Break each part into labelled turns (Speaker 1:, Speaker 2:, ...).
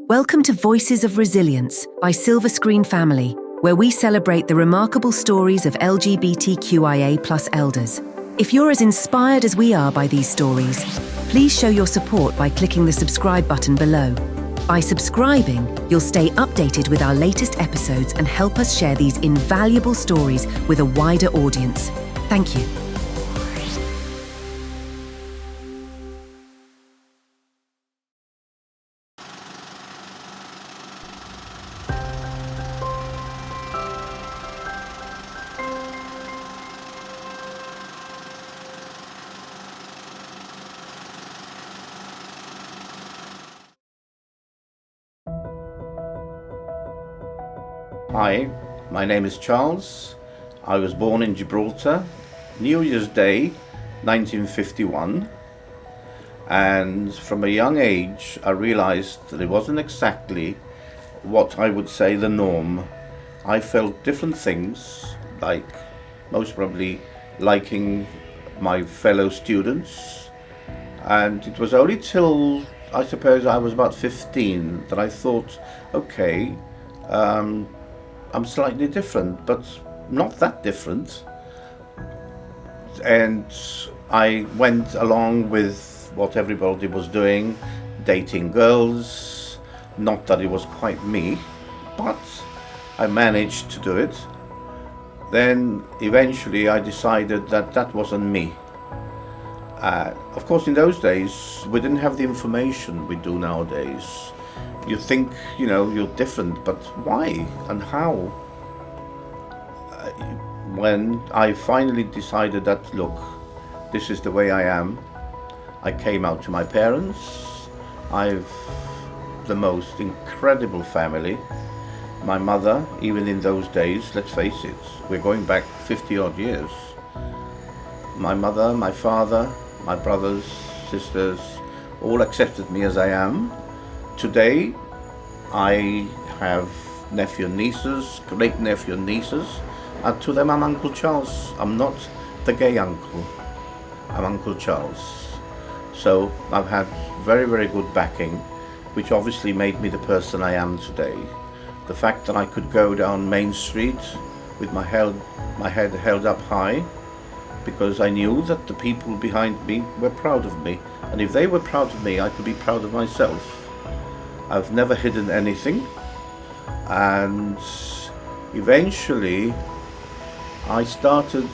Speaker 1: Welcome to Voices of Resilience by Silver Screen Family, where we celebrate the remarkable stories of LGBTQIA+ elders. If you're as inspired as we are by these stories, please show your support by clicking the subscribe button below. By subscribing, you'll stay updated with our latest episodes and help us share these invaluable stories with a wider audience. Thank you.
Speaker 2: Hi, my name is Charles. I was born in Gibraltar, New Year's Day, 1951. And from a young age, I realized that it wasn't exactly what I would say the norm. I felt different things, like most probably liking my fellow students. And it was only till, I suppose, I was about 15 that I thought, okay, I'm slightly different, but not that different. And I went along with what everybody was doing, dating girls. Not that it was quite me, but I managed to do it. Then eventually I decided that that wasn't me. Of course, in those days, we didn't have the information we do nowadays. You think, you're different, but why and how? When I finally decided that, look, this is the way I am, I came out to my parents. I've the most incredible family. My mother, even in those days, let's face it, we're going back 50 odd years. My mother, my father, my brothers, sisters, all accepted me as I am. Today, I have nephew and nieces, great nephew and nieces, and to them I'm Uncle Charles. I'm not the gay uncle, I'm Uncle Charles. So I've had very, very good backing, which obviously made me the person I am today. The fact that I could go down Main Street with my head held up high, because I knew that the people behind me were proud of me, and if they were proud of me, I could be proud of myself. I've never hidden anything, and eventually I started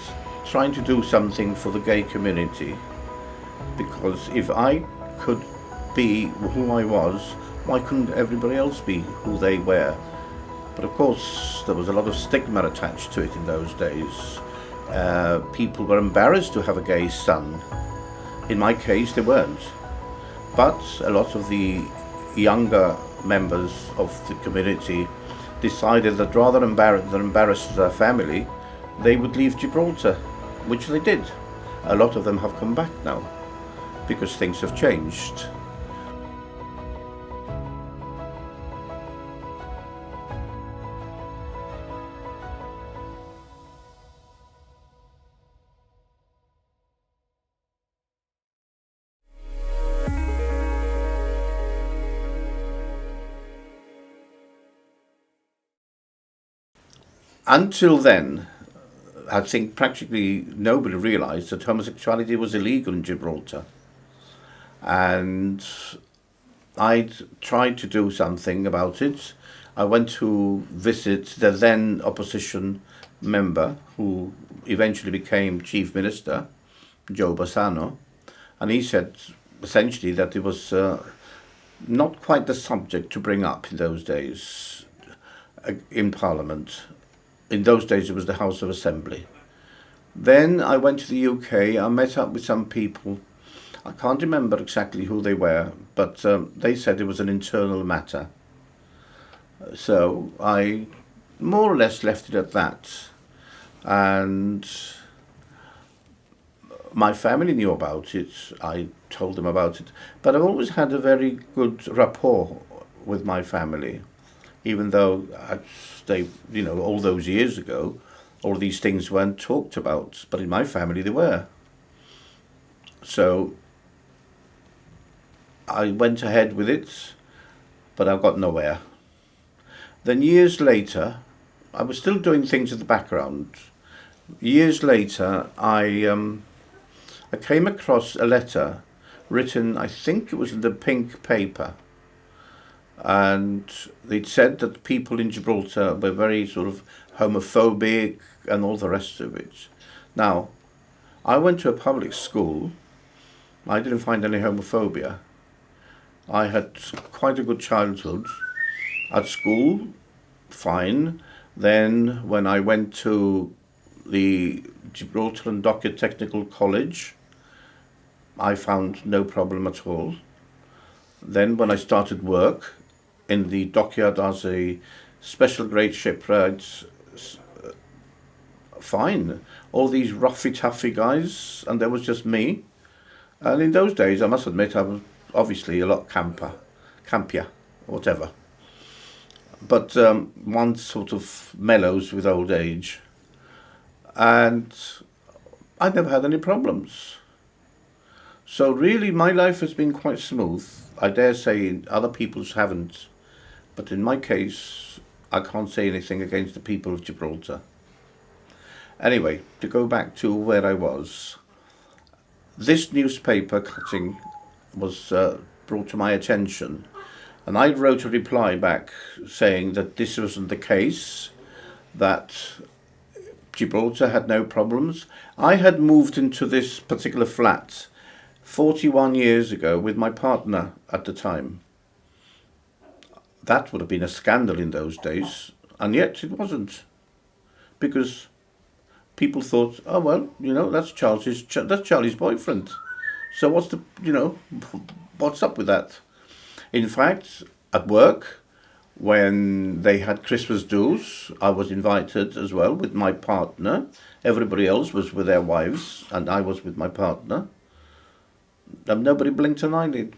Speaker 2: trying to do something for the gay community, because if I could be who I was, why couldn't everybody else be who they were? But of course there was a lot of stigma attached to it in those days. People were embarrassed to have a gay son. In my case they weren't, but a lot of the younger members of the community decided that rather than embarrass their family, they would leave Gibraltar, which they did. A lot of them have come back now because things have changed. Until then, I think practically nobody realised that homosexuality was illegal in Gibraltar. And I tried to do something about it. I went to visit the then opposition member, who eventually became Chief Minister, Joe Bassano, and he said essentially that it was not quite the subject to bring up in those days in Parliament. In those days it was the House of Assembly. Then I went to the UK, I met up with some people. I can't remember exactly who they were, but they said it was an internal matter. So I more or less left it at that. And my family knew about it, I told them about it, but I've always had a very good rapport with my family. Even though they, all those years ago, all these things weren't talked about, but in my family they were. So I went ahead with it. but I got nowhere. Then years later, I was still doing things in the background. Years later, I came across a letter written, I think it was in the pink paper, and they'd said that people in Gibraltar were very sort of homophobic and all the rest of it. Now, I went to a public school. I didn't find any homophobia. I had quite a good childhood. At school, fine. Then when I went to the Gibraltar and Dockett Technical College, I found no problem at all. Then when I started work in the dockyard as a special grade shipwright, fine. All these roughy toughy guys, and there was just me. And in those days, I must admit, I was obviously a lot campier, whatever. But one sort of mellows with old age. And I never had any problems. So really, my life has been quite smooth. I dare say other people's haven't. But in my case, I can't say anything against the people of Gibraltar. Anyway, to go back to where I was, this newspaper cutting was brought to my attention, and I wrote a reply back saying that this wasn't the case, that Gibraltar had no problems. I had moved into this particular flat 41 years ago with my partner at the time. That would have been a scandal in those days, and yet it wasn't, because people thought, oh well, that's Charlie's boyfriend. So what's up with that? In fact, at work, when they had Christmas dues, I was invited as well with my partner. Everybody else was with their wives, and I was with my partner. And nobody blinked an eyelid.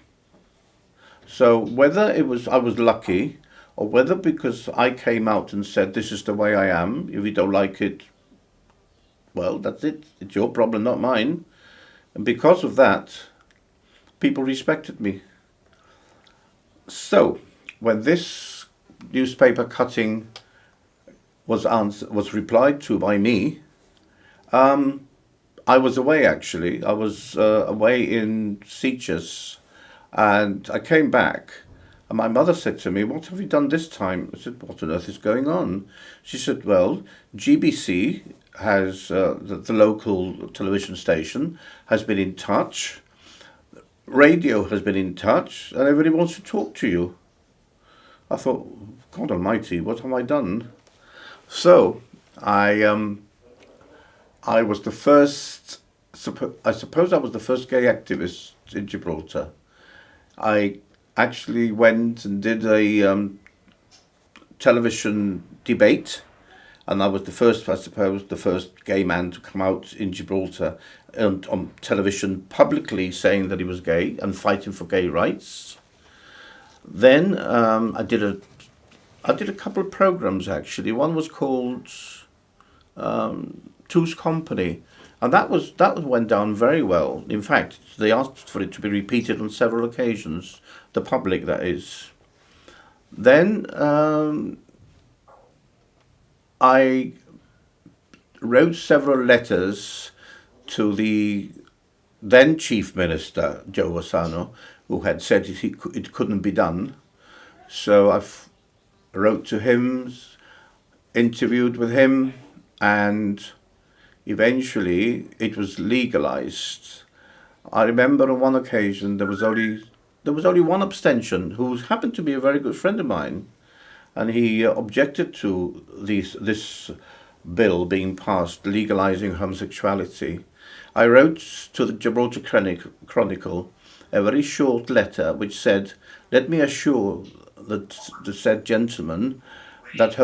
Speaker 2: So whether I was lucky, or whether because I came out and said, this is the way I am, if you don't like it, well, that's it. It's your problem, not mine. And because of that, people respected me. So, when this newspaper cutting was replied to by me, I was away actually. I was away in Seychelles, and I came back. And my mother said to me, what have you done this time? I said, what on earth is going on? She said, well, GBC has, the local television station, has been in touch. Radio has been in touch, and everybody wants to talk to you. I thought, God almighty, what have I done? So, I was the first, I suppose I was the first gay activist in Gibraltar. I actually went and did a television debate, and I was the first, I suppose, the first gay man to come out in Gibraltar on television publicly saying that he was gay and fighting for gay rights. Then I did a couple of programs actually. One was called Two's Company, and that went down very well. In fact, they asked for it to be repeated on several occasions. The public, that is. Then I wrote several letters to the then Chief Minister, Joe Wasano, who had said it couldn't be done. So I wrote to him, interviewed with him, and eventually it was legalized. I remember on one occasion there was only one abstention, who happened to be a very good friend of mine, and he objected to this bill being passed legalizing homosexuality. I wrote to the Gibraltar Chronicle a very short letter which said, let me assure the said gentleman that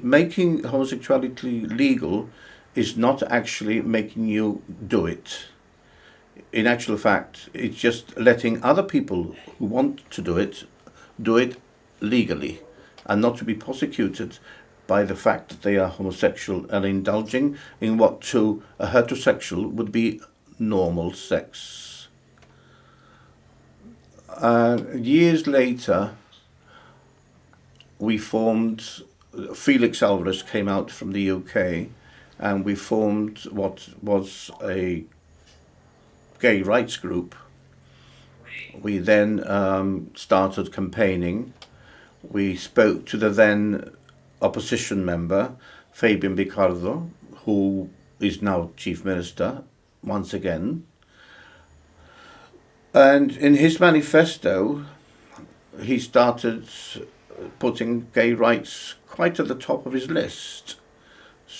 Speaker 2: making homosexuality legal is not actually making you do it. In actual fact, it's just letting other people who want to do it legally, and not to be prosecuted by the fact that they are homosexual and indulging in what to a heterosexual would be normal sex. Years later, we formed, Felix Alvarez came out from the UK, and we formed what was a gay rights group. We then started campaigning. We spoke to the then opposition member, Fabian Picardo, who is now Chief Minister once again. And in his manifesto, he started putting gay rights quite at the top of his list.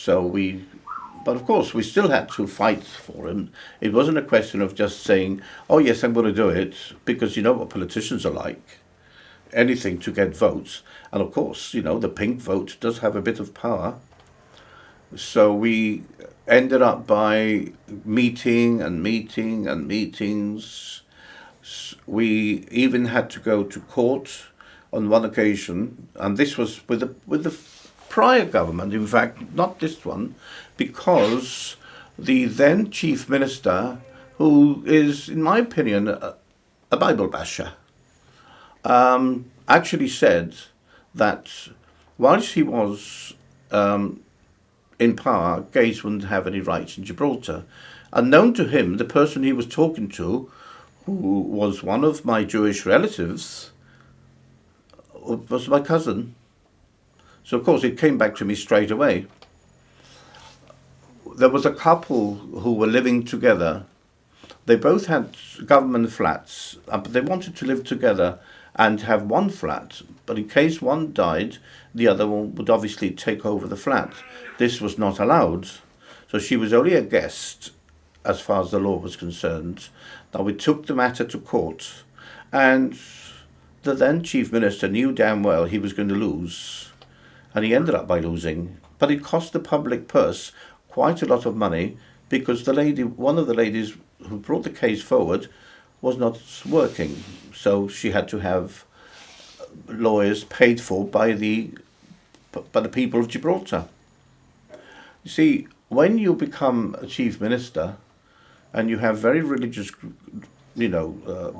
Speaker 2: But of course, we still had to fight for him. It wasn't a question of just saying, oh yes, I'm going to do it, because you know what politicians are like. Anything to get votes. And of course, you know, the pink vote does have a bit of power. So we ended up by meeting and meetings. We even had to go to court on one occasion, and this was with the prior government, in fact, not this one, because the then Chief Minister, who is, in my opinion, a Bible basher, actually said that whilst he was in power, gays wouldn't have any rights in Gibraltar. Unknown to him, the person he was talking to, who was one of my Jewish relatives, was my cousin. So of course it came back to me straight away. There was a couple who were living together. They both had government flats, but they wanted to live together and have one flat. But in case one died, the other one would obviously take over the flat. This was not allowed. So she was only a guest as far as the law was concerned. Now we took the matter to court, and the then Chief Minister knew damn well he was going to lose, and he ended up by losing. But it cost the public purse quite a lot of money, because one of the ladies who brought the case forward was not working, so she had to have lawyers paid for by the people of Gibraltar. You see, when you become a Chief Minister and you have very religious,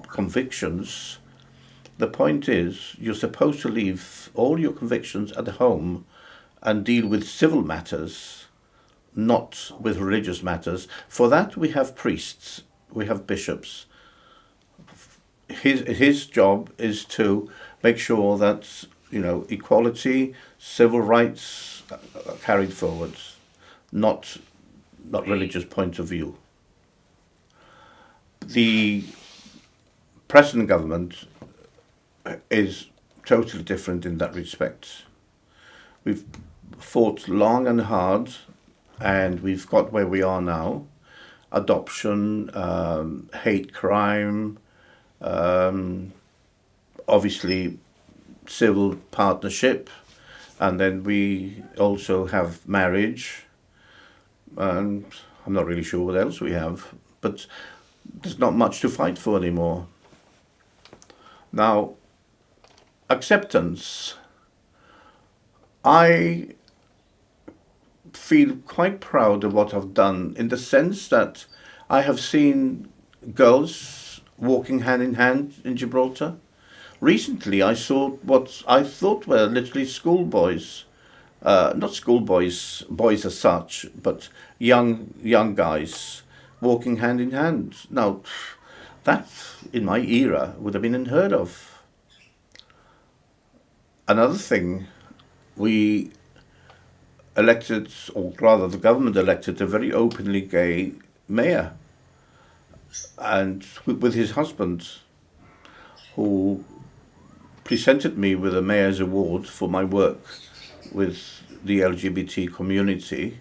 Speaker 2: convictions, the point is you're supposed to leave all your convictions at home and deal with civil matters, not with religious matters. For that we have priests, we have bishops. His job is to make sure that equality, civil rights are carried forward, not religious point of view. The present government is totally different in that respect. We've fought long and hard, and we've got where we are now. Adoption, hate crime, obviously civil partnership, and then we also have marriage, and I'm not really sure what else we have, but there's not much to fight for anymore. Now, acceptance. I feel quite proud of what I've done, in the sense that I have seen girls walking hand in hand in Gibraltar. Recently I saw what I thought were literally schoolboys, not schoolboys, boys as such, but young guys walking hand in hand. Now, that in my era would have been unheard of. Another thing, we elected, or rather the government elected, a very openly gay mayor, and with his husband, who presented me with a mayor's award for my work with the LGBT community.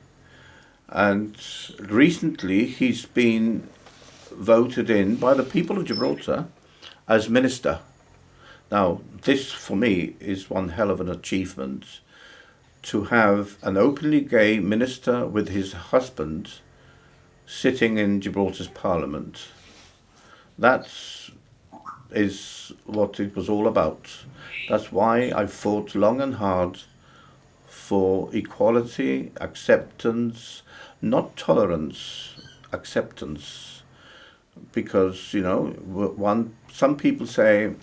Speaker 2: And recently he's been voted in by the people of Gibraltar as minister. Now, this for me is one hell of an achievement, to have an openly gay minister with his husband sitting in Gibraltar's parliament. That is what it was all about. That's why I fought long and hard for equality, acceptance, not tolerance, acceptance. Because, some people say,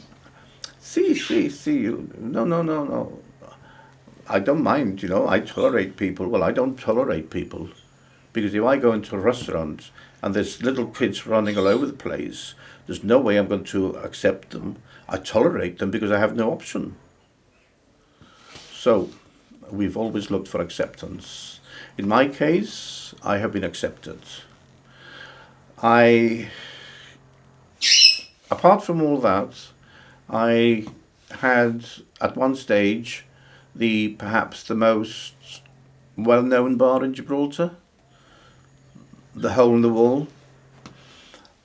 Speaker 2: see, no. I don't mind, I tolerate people. Well, I don't tolerate people. Because if I go into a restaurant and there's little kids running all over the place, there's no way I'm going to accept them. I tolerate them because I have no option. So, we've always looked for acceptance. In my case, I have been accepted. Apart from all that, I had at one stage perhaps the most well-known bar in Gibraltar, the Hole in the Wall.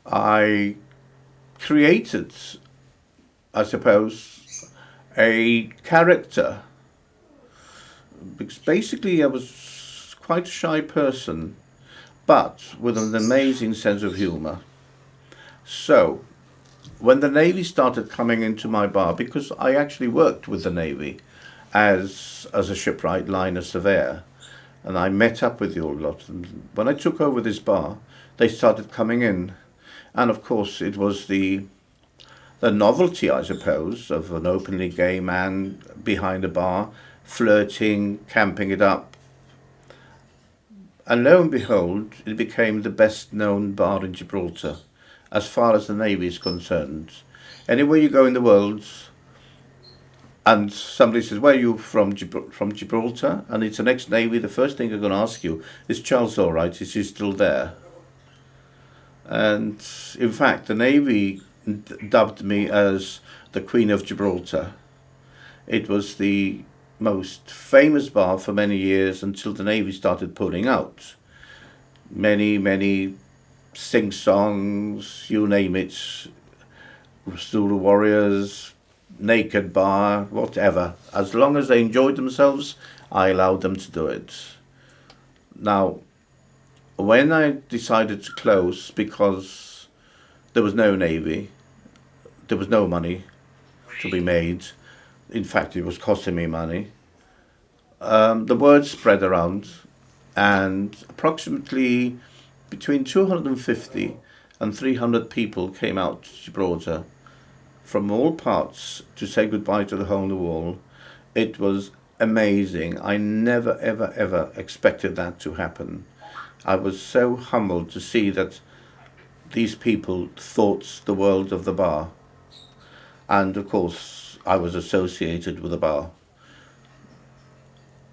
Speaker 2: I created, I suppose, a character because basically I was quite a shy person, but with an amazing sense of humour. So, when the Navy started coming into my bar, because I actually worked with the Navy as a shipwright liner surveyor, and I met up with the old lot of them. When I took over this bar, they started coming in, and of course it was the novelty, I suppose, of an openly gay man behind a bar, flirting, camping it up. And lo and behold, it became the best known bar in Gibraltar, as far as the Navy is concerned. Anywhere you go in the world, and somebody says, where are you from? From Gibraltar? And it's an ex-Navy, the first thing they're going to ask you, is Charles all right? Is he still there? And in fact, the Navy dubbed me as the Queen of Gibraltar. It was the most famous bar for many years until the Navy started pulling out. Many sing-songs, you name it, Zulu warriors, naked bar, whatever. As long as they enjoyed themselves, I allowed them to do it. Now, when I decided to close because there was no Navy, there was no money to be made, in fact it was costing me money, the word spread around, and approximately between 250 and 300 people came out to Gibraltar from all parts to say goodbye to the Hole in the Wall. It was amazing. I never ever expected that to happen. I was so humbled to see that these people thought the world of the bar. And of course, I was associated with the bar.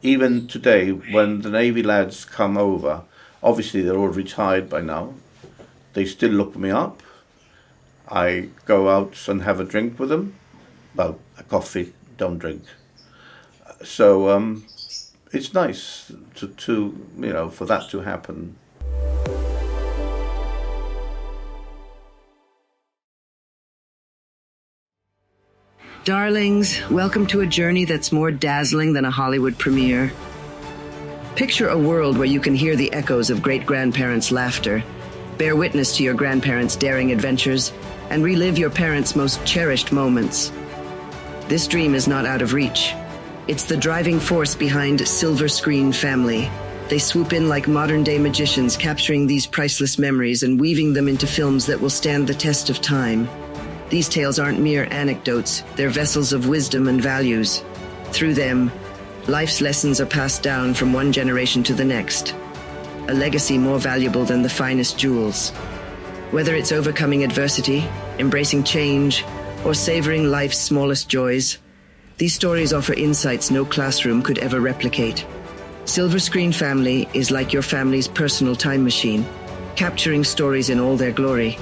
Speaker 2: Even today, when the Navy lads come over, obviously they're all retired by now, they still look me up. I go out and have a drink with them. Well, a coffee, don't drink. So it's nice to for that to happen.
Speaker 3: Darlings, welcome to a journey that's more dazzling than a Hollywood premiere. Picture a world where you can hear the echoes of great-grandparents' laughter, bear witness to your grandparents' daring adventures, and relive your parents' most cherished moments. This dream is not out of reach. It's the driving force behind Silver Screen Family. They swoop in like modern-day magicians, capturing these priceless memories and weaving them into films that will stand the test of time. These tales aren't mere anecdotes, they're vessels of wisdom and values. Through them, life's lessons are passed down from one generation to the next, a legacy more valuable than the finest jewels. Whether it's overcoming adversity, embracing change, or savoring life's smallest joys, these stories offer insights no classroom could ever replicate. Silver Screen Family is like your family's personal time machine, capturing stories in all their glory.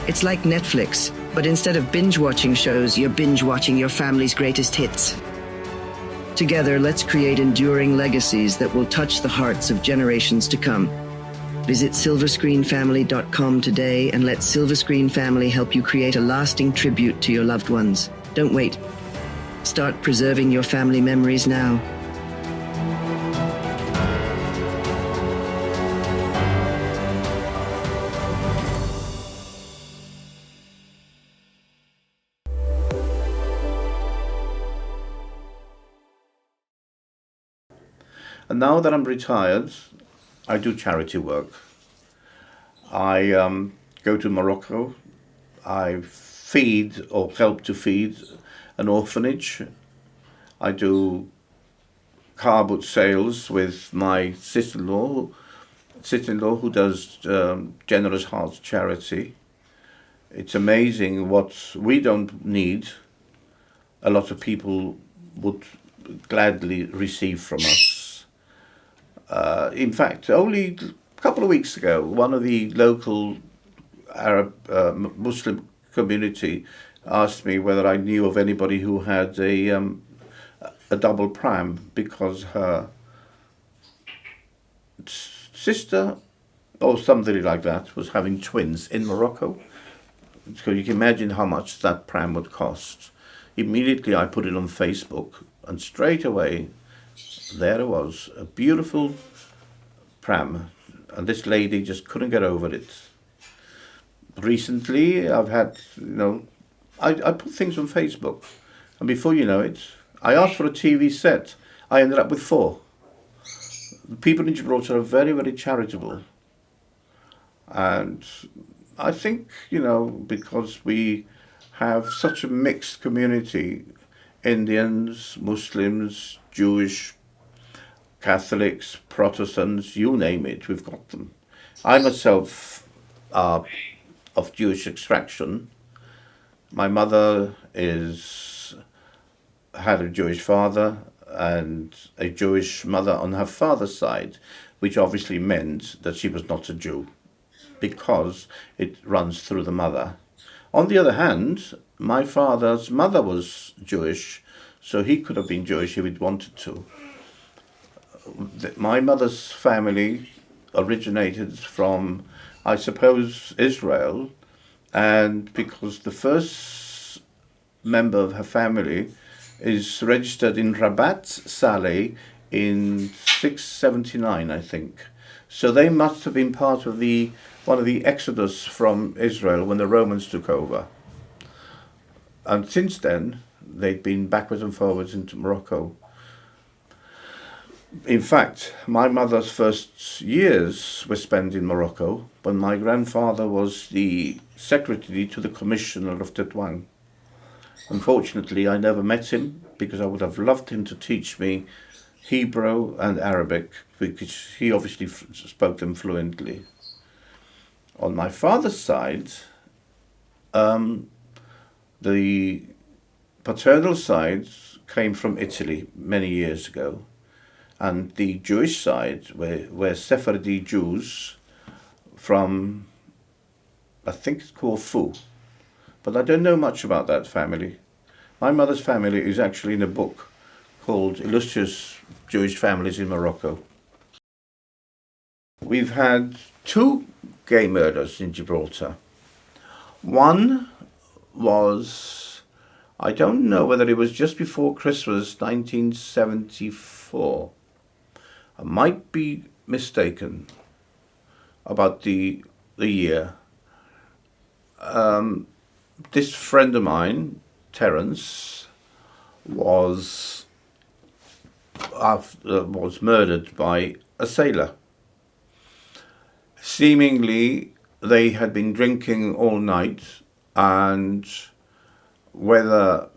Speaker 3: It's like Netflix, but instead of binge-watching shows, you're binge-watching your family's greatest hits. Together, let's create enduring legacies that will touch the hearts of generations to come. Visit silverscreenfamily.com today and let Silver Screen Family help you create a lasting tribute to your loved ones. Don't wait. Start preserving your family memories now.
Speaker 2: And now that I'm retired, I do charity work. I go to Morocco. I feed or help to feed an orphanage. I do car boot sales with my sister-in-law who does Generous Hearts charity. It's amazing what we don't need, a lot of people would gladly receive from us. In fact, only a couple of weeks ago, one of the local Arab Muslim community asked me whether I knew of anybody who had a double pram, because her sister or somebody like that was having twins in Morocco. So you can imagine how much that pram would cost. Immediately I put it on Facebook, and straight away there it was, a beautiful pram, and this lady just couldn't get over it. Recently I've had, I put things on Facebook, and before you know it, I asked for a TV set. I ended up with 4. People in Gibraltar are very, very charitable. And I think, because we have such a mixed community, Indians, Muslims, Jewish, Catholics, Protestants, you name it, we've got them. I myself are of Jewish extraction. My mother had a Jewish father and a Jewish mother on her father's side, which obviously meant that she was not a Jew, because it runs through the mother. On the other hand, my father's mother was Jewish, so he could have been Jewish if he'd wanted to. My mother's family originated from, I suppose, Israel, and because the first member of her family is registered in Rabat Saleh in 679, I think. So they must have been part of one of the exodus from Israel when the Romans took over. And since then, they'd been backwards and forwards into Morocco. In fact, my mother's first years were spent in Morocco when my grandfather was the secretary to the commissioner of Tetuan. Unfortunately, I never met him, because I would have loved him to teach me Hebrew and Arabic, because he obviously spoke them fluently. On my father's side, the paternal side came from Italy many years ago, and the Jewish side were Sephardi Jews from, I think it's called Fu, but I don't know much about that family. My mother's family is actually in a book called Illustrious Jewish Families in Morocco. We've had 2 gay murders in Gibraltar. One was, I don't know whether it was just before Christmas, 1974. I might be mistaken about the year. This friend of mine, Terence, was murdered by a sailor. Seemingly, they had been drinking all night, and whether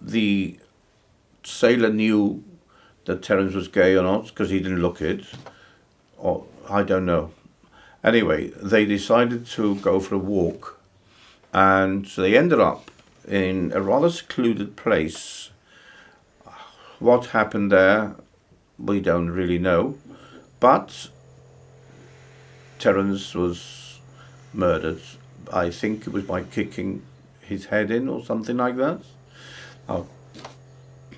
Speaker 2: the sailor knew that Terence was gay or not, because he didn't look it, or I don't know. Anyway, they decided to go for a walk, and they ended up in a rather secluded place. What happened there, we don't really know, but Terence was murdered. I think it was by kicking his head in or something like that.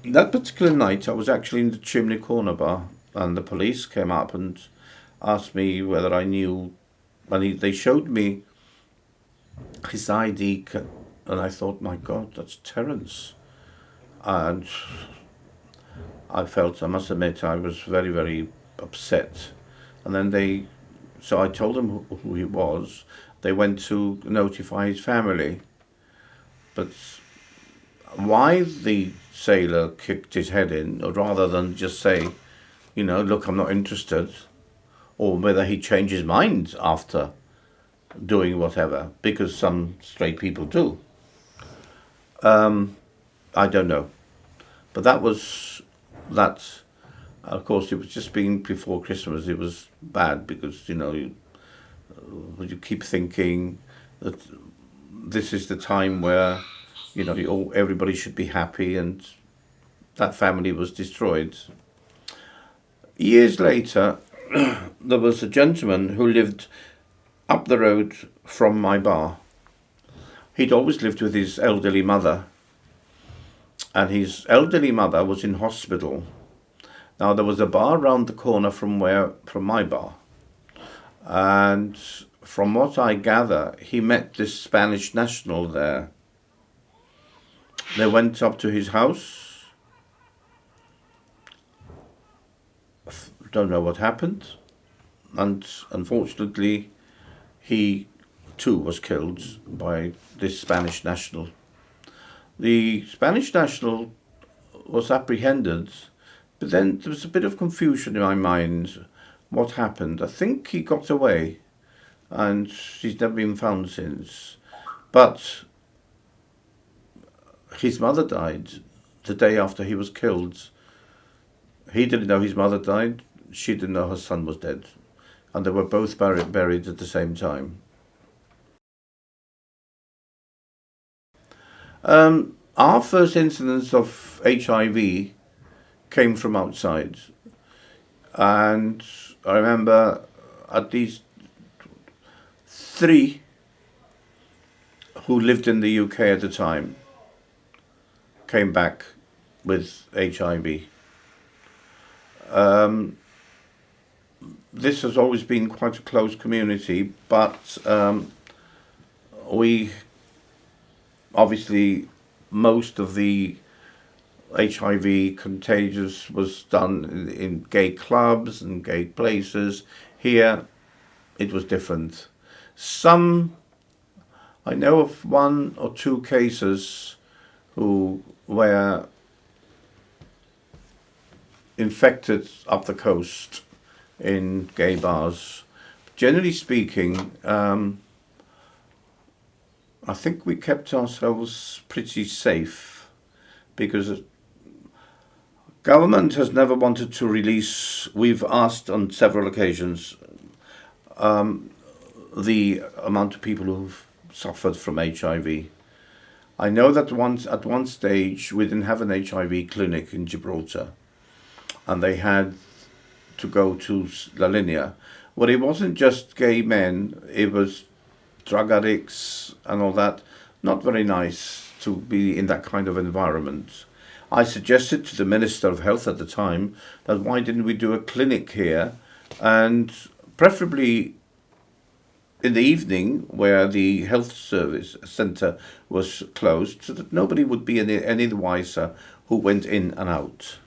Speaker 2: That particular night, I was actually in the Chimney Corner bar, and the police came up and asked me whether I knew, and they showed me his ID, and I thought, my God, that's Terence. And I must admit, I was very, very upset. And then so I told them who he was. They went to notify his family. But why the sailor kicked his head in, or rather than just say, look, I'm not interested, or whether he changed his mind after doing whatever, because some straight people do. I don't know. But that was that, of course, it was just being before Christmas. It was bad because you keep thinking that this is the time where everybody should be happy, and that family was destroyed. Years later, there was a gentleman who lived up the road from my bar. He'd always lived with his elderly mother, and his elderly mother was in hospital. Now, there was a bar round the corner from my bar, and from what I gather, he met this Spanish national there. They went up to his house. Don't know what happened, and unfortunately, he too was killed by this Spanish national. The Spanish national was apprehended, but then there was a bit of confusion in my mind. What happened? I think he got away, and he's never been found since. But his mother died the day after he was killed. He didn't know his mother died. She didn't know her son was dead. And they were both buried at the same time. Our first incidence of HIV came from outside. And I remember at least 3 who lived in the UK at the time came back with HIV. This has always been quite a close community, but we obviously, most of the HIV contagious was done in gay clubs and gay places. Here it was different. I know of 1 or 2 cases who were infected up the coast in gay bars. Generally speaking, I think we kept ourselves pretty safe because government has never wanted to release. We've asked on several occasions the amount of people who've suffered from HIV. I know that at one stage we didn't have an HIV clinic in Gibraltar, and they had to go to La Linea. Well, it wasn't just gay men, it was drug addicts and all that. Not very nice to be in that kind of environment. I suggested to the Minister of Health at the time that why didn't we do a clinic here, and preferably in the evening where the health service centre was closed, so that nobody would be any the wiser who went in and out.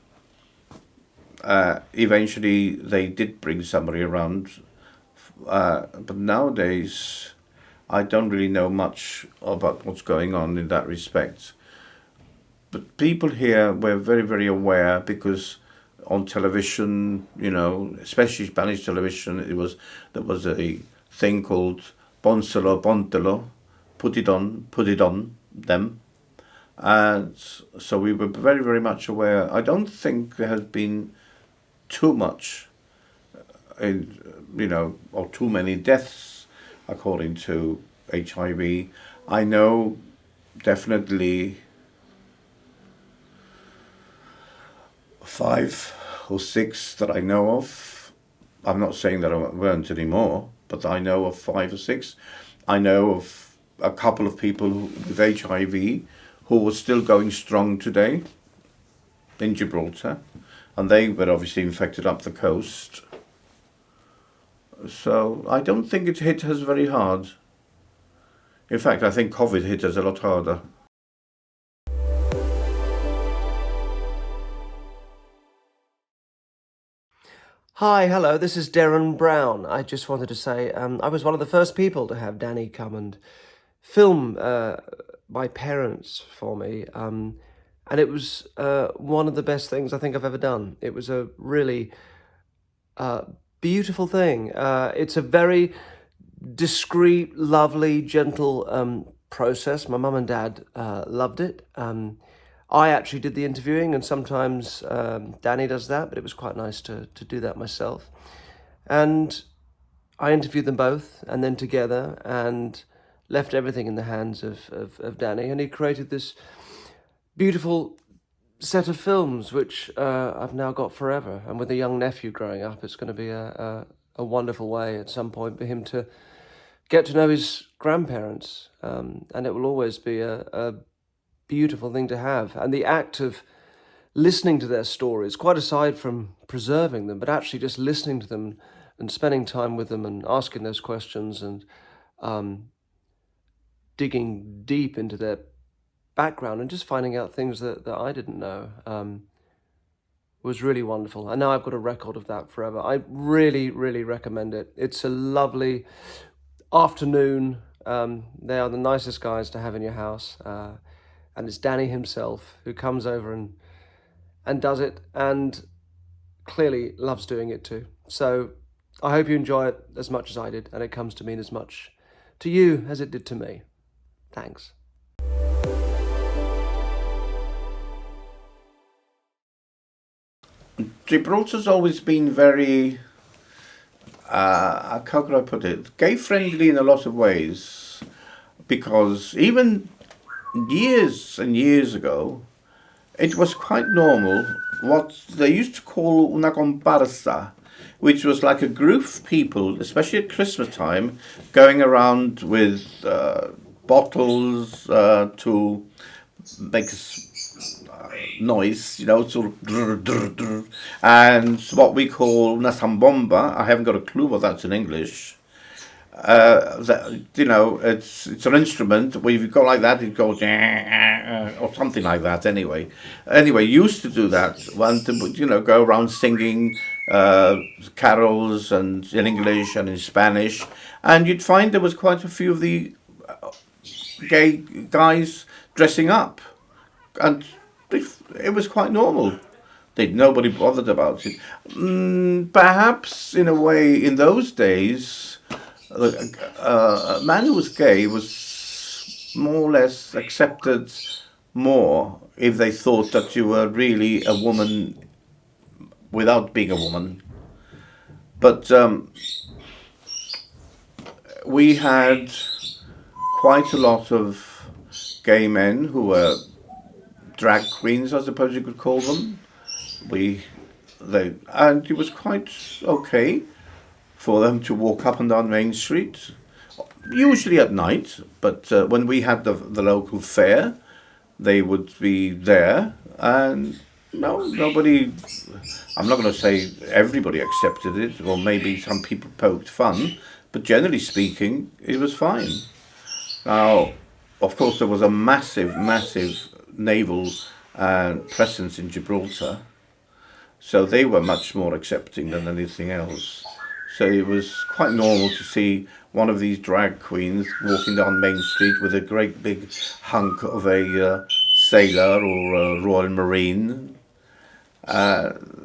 Speaker 2: Eventually they did bring somebody around, but nowadays I don't really know much about what's going on in that respect. But people here were very, very aware because on television, especially Spanish television, there was a thing called Pónselo, póntelo, put it on them. And so we were very, very much aware. I don't think there has been too much, or too many deaths according to HIV. I know definitely 5 or 6 that I know of. I'm not saying that I weren't anymore, but I know of 5 or 6. I know of a couple of people with HIV who are still going strong today in Gibraltar, and they were obviously infected up the coast. So I don't think it hit us very hard. In fact, I think COVID hit us a lot harder.
Speaker 4: Hi, hello, this is Darren Brown. I just wanted to say I was one of the first people to have Danny come and film my parents for me. And it was one of the best things I think I've ever done. It was a really beautiful thing. It's a very discreet, lovely, gentle process. My mum and dad loved it. I actually did the interviewing, and sometimes Danny does that, but it was quite nice to do that myself. And I interviewed them both, and then together, and left everything in the hands of Danny, and he created this beautiful set of films, which I've now got forever. And with a young nephew growing up, it's going to be a wonderful way at some point for him to get to know his grandparents. And it will always be a beautiful thing to have. And the act of listening to their stories, quite aside from preserving them, but actually just listening to them and spending time with them and asking those questions and digging deep into their background and just finding out things that I didn't know was really wonderful. And now I've got a record of that forever. I really, really recommend it. It's a lovely afternoon. They are the nicest guys to have in your house. And it's Danny himself who comes over and does it, and clearly loves doing it too. So I hope you enjoy it as much as I did, and it comes to mean as much to you as it did to me. Thanks.
Speaker 2: Gibraltar's always been very, how could I put it, gay-friendly in a lot of ways, because even years and years ago, it was quite normal what they used to call una comparsa, which was like a group of people, especially at Christmas time, going around with bottles to make noise, you know, sort of drr, drr, drr, and what we call una zambomba. I haven't got a clue what that's in English. That, you know, it's an instrument where if you go like that, it goes or something like that. Anyway, used to do that. One to, you know, go around singing carols and in English and in Spanish, and you'd find there was quite a few of the gay guys dressing up, and it was quite normal. Nobody bothered about it. Perhaps in a way, in those days, a man who was gay was more or less accepted more if they thought that you were really a woman without being a woman. But we had quite a lot of gay men who were drag queens, I suppose you could call them. And it was quite okay for them to walk up and down Main Street, usually at night, but when we had the local fair, they would be there, and nobody, I'm not going to say everybody accepted it, or maybe some people poked fun, but generally speaking, it was fine. Now, of course, there was a massive naval presence in Gibraltar, so they were much more accepting than anything else. So it was quite normal to see one of these drag queens walking down Main Street with a great big hunk of a sailor or a Royal Marine.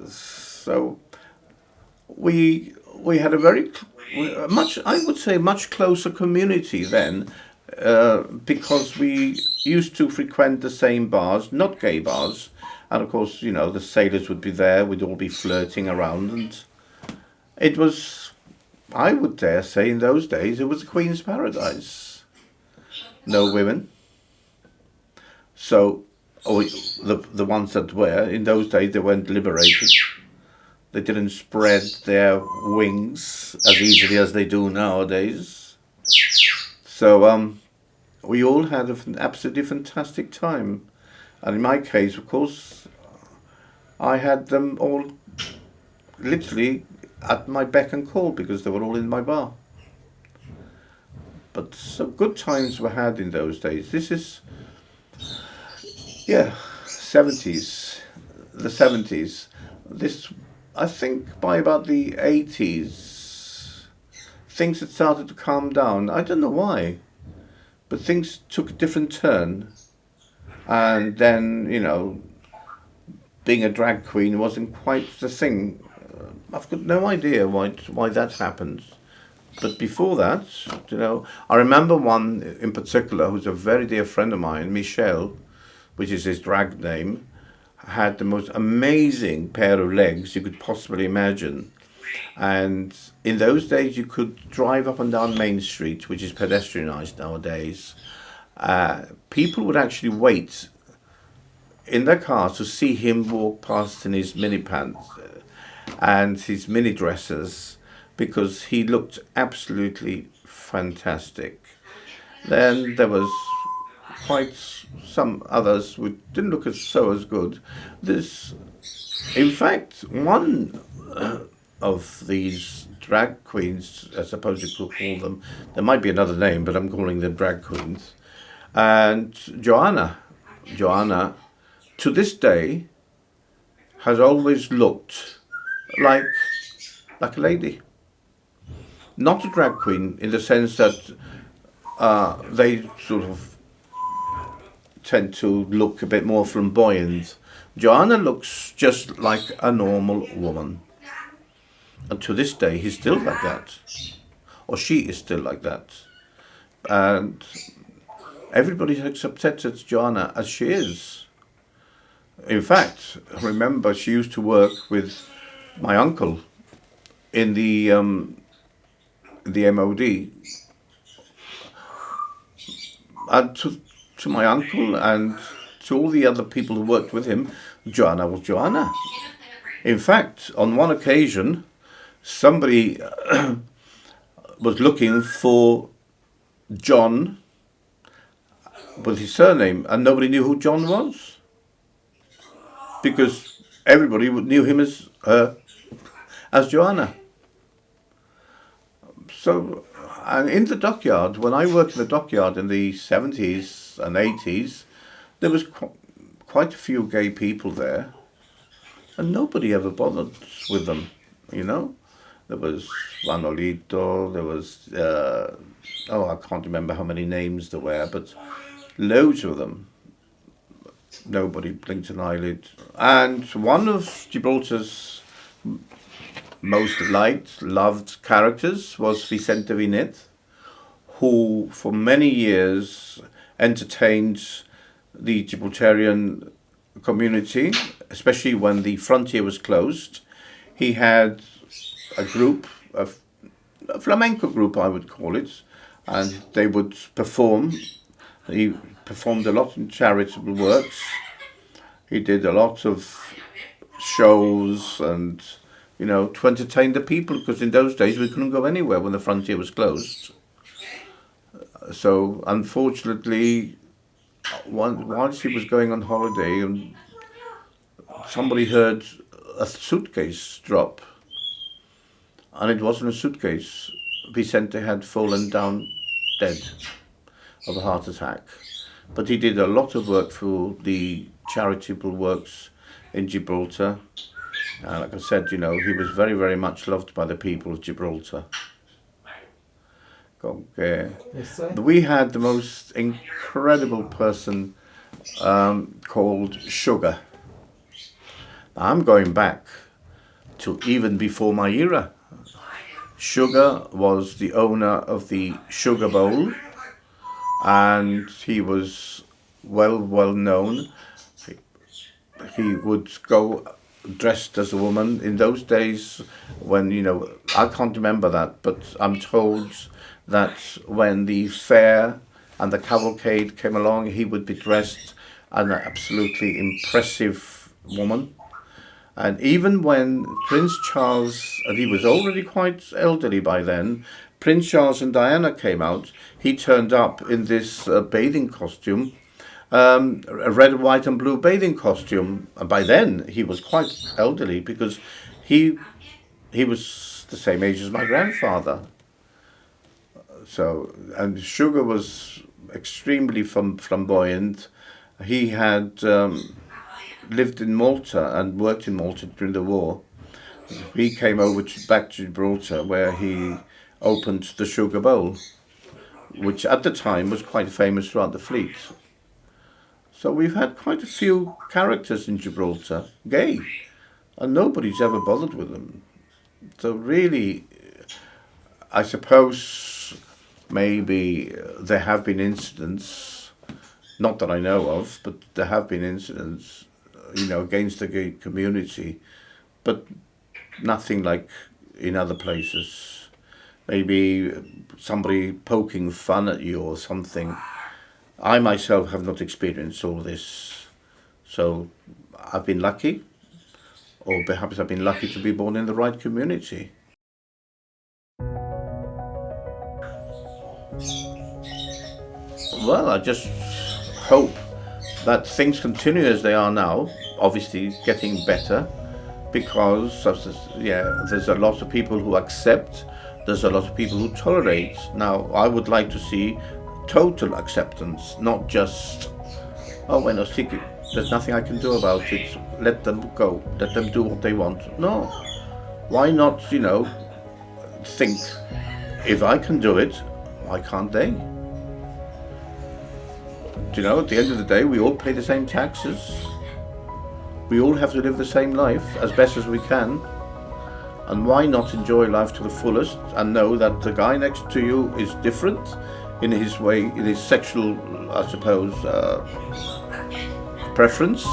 Speaker 2: So we had a much closer community then, because we used to frequent the same bars, not gay bars, and of course, you know, the sailors would be there, we'd all be flirting around, and it was, I would dare say, in those days, it was a Queen's paradise. No women. So, the ones that were, in those days, they weren't liberated. They didn't spread their wings as easily as they do nowadays. So, we all had an absolutely fantastic time. And in my case, of course, I had them all literally at my beck and call because they were all in my bar. But some good times were had in those days. This is, 70s, the 70s. This, I think by about the 80s, things had started to calm down. I don't know why, but things took a different turn. And then, you know, being a drag queen wasn't quite the thing. I've got no idea why that happened. But before that, you know, I remember one in particular who's a very dear friend of mine, Michelle, which is his drag name, had the most amazing pair of legs you could possibly imagine. And in those days, you could drive up and down Main Street, which is pedestrianised nowadays. People would actually wait in their cars to see him walk past in his mini pants and his mini dresses, because he looked absolutely fantastic. Then there was quite some others who didn't look as good. In fact, one of these drag queens, I suppose you could call them, there might be another name, but I'm calling them drag queens. And Joanna, to this day, has always looked like a lady. Not a drag queen in the sense that they sort of tend to look a bit more flamboyant. Joanna looks just like a normal woman. And to this day, he's still like that. Or she is still like that. And everybody has accepted Joanna as she is. In fact, I remember she used to work with my uncle in the MOD. And to my uncle and to all the other people who worked with him, Joanna was Joanna. In fact, on one occasion, somebody was looking for John with his surname, and nobody knew who John was, because everybody knew him as Joanna. So, and in the dockyard, when I worked in the dockyard in the 70s and 80s, there was quite a few gay people there, and nobody ever bothered with them, you know. There was Manolito, there was, I can't remember how many names there were, but loads of them. Nobody blinked an eyelid. And one of Gibraltar's most loved characters was Vicente Vinet, who for many years entertained the Gibraltarian community, especially when the frontier was closed. He had a flamenco group, I would call it, and they would perform. He performed a lot in charitable works. He did a lot of shows and, to entertain the people, because in those days we couldn't go anywhere when the frontier was closed. So unfortunately, once he was going on holiday, and somebody heard a suitcase drop, and it wasn't a suitcase. Vicente had fallen down dead of a heart attack. But he did a lot of work for the charitable works in Gibraltar. Like I said, he was very, very much loved by the people of Gibraltar. We had the most incredible person called Sugar. I'm going back to even before my era. Sugar was the owner of the Sugar Bowl, and he was well known. He would go dressed as a woman in those days when, I can't remember that, but I'm told that when the fair and the cavalcade came along, he would be dressed as an absolutely impressive woman. And even when Prince Charles, and he was already quite elderly by then, Prince Charles and Diana came out, he turned up in this bathing costume, a red, white and blue bathing costume. And by then he was quite elderly, because he was the same age as my grandfather. So, and Sugar was extremely flamboyant. He had lived in Malta and worked in Malta during the war. He came back to Gibraltar, where he opened the Sugar Bowl, which at the time was quite famous throughout the fleet. So we've had quite a few characters in Gibraltar, gay, and nobody's ever bothered with them. So really, I suppose maybe there have been incidents, Not that I know of, but there have been incidents, against the gay community, but nothing like in other places. Maybe somebody poking fun at you or something. I myself have not experienced all this, so I've been lucky, or perhaps I've been lucky to be born in the right community. Well, I just hope that things continue as they are now, obviously getting better, because there's a lot of people who accept, there's a lot of people who tolerate. Now, I would like to see total acceptance, not just, bueno, sí, there's nothing I can do about it, let them go, let them do what they want. No, why not, think, if I can do it, why can't they? At the end of the day, we all pay the same taxes. We all have to live the same life as best as we can. And why not enjoy life to the fullest and know that the guy next to you is different in his way, in his sexual, I suppose, preference,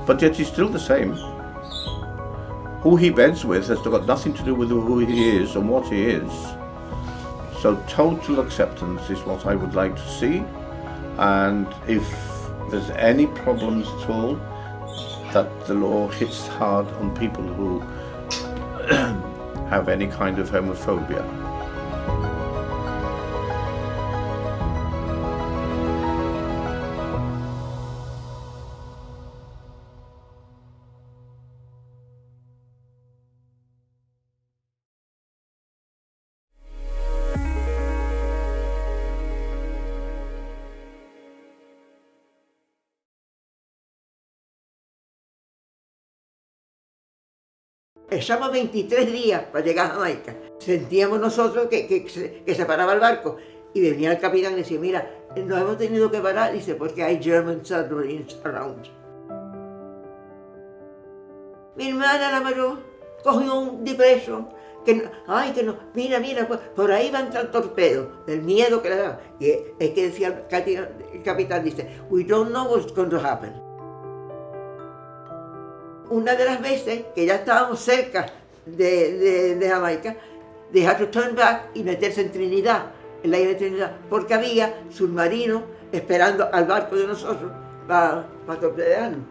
Speaker 2: but yet he's still the same. Who he beds with has got nothing to do with who he is and what he is. So total acceptance is what I would like to see. And if there's any problems at all, that the law hits hard on people who have any kind of homophobia.
Speaker 5: Echamos 23 días para llegar a Jamaica. Sentíamos nosotros que se paraba el barco y venía el capitán y decía, mira, nos hemos tenido que parar, dice, porque hay German submarines around. Mi hermana la mayor cogió un depression, mira, pues, por ahí van a entrar torpedos, del miedo que le daba. Y es que decía el capitán, dice, we don't know what's going to happen. Una de las veces que ya estábamos cerca de Jamaica, they had to turn back y meterse en Trinidad, en la isla de Trinidad, porque había submarinos esperando al barco de nosotros para torpedearnos.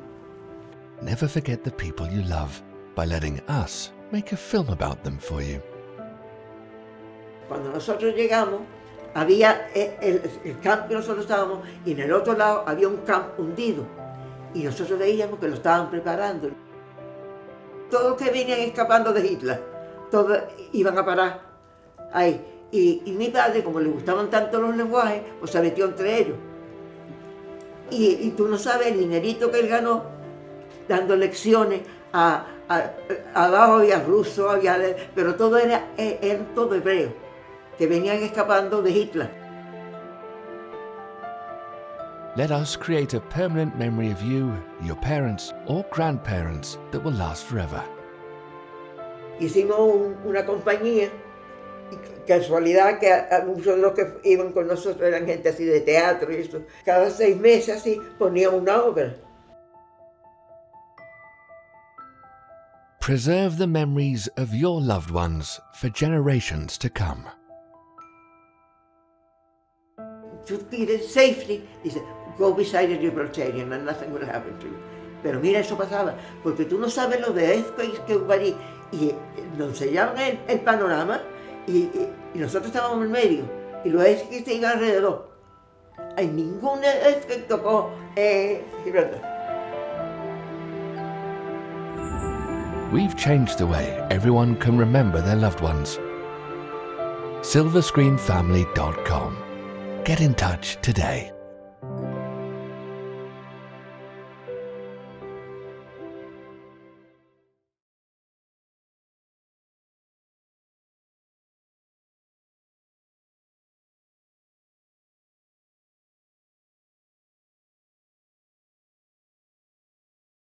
Speaker 6: Never forget the people you love by letting us make a film about them for you.
Speaker 5: Cuando nosotros llegamos, había el campo que nosotros estábamos y en el otro lado había un campo hundido y nosotros veíamos que lo estaban preparando. Todos los que venían escapando de Hitler, todos iban a parar ahí. Y mi padre, como le gustaban tanto los lenguajes, pues se metió entre ellos. Y tú no sabes el dinerito que él ganó dando lecciones abajo había ruso, pero todo era todo hebreo, que venían escapando de Hitler.
Speaker 6: Let us create a permanent memory of you, your parents or grandparents that will last forever.
Speaker 5: Hicimos una compañía, y casualidad que muchos de los que iban con nosotros eran gente así de teatro y eso. Cada 6 meses así poníamos una obra.
Speaker 6: Preserve the memories of your loved ones for generations to come.
Speaker 5: To get it safely, dice, go beside the Gibraltarian and nothing will happen to you. Pero mira, eso pasaba, porque tú no sabes lo de earthquakes que hubo allí. Y nos enseñaban el panorama y nosotros estábamos en medio. Y los earthquakes se iban alrededor. Hay ningún earthquake tocó Gibraltar.
Speaker 6: We've changed the way everyone can remember their loved ones. silverscreenfamily.com. Get in touch today.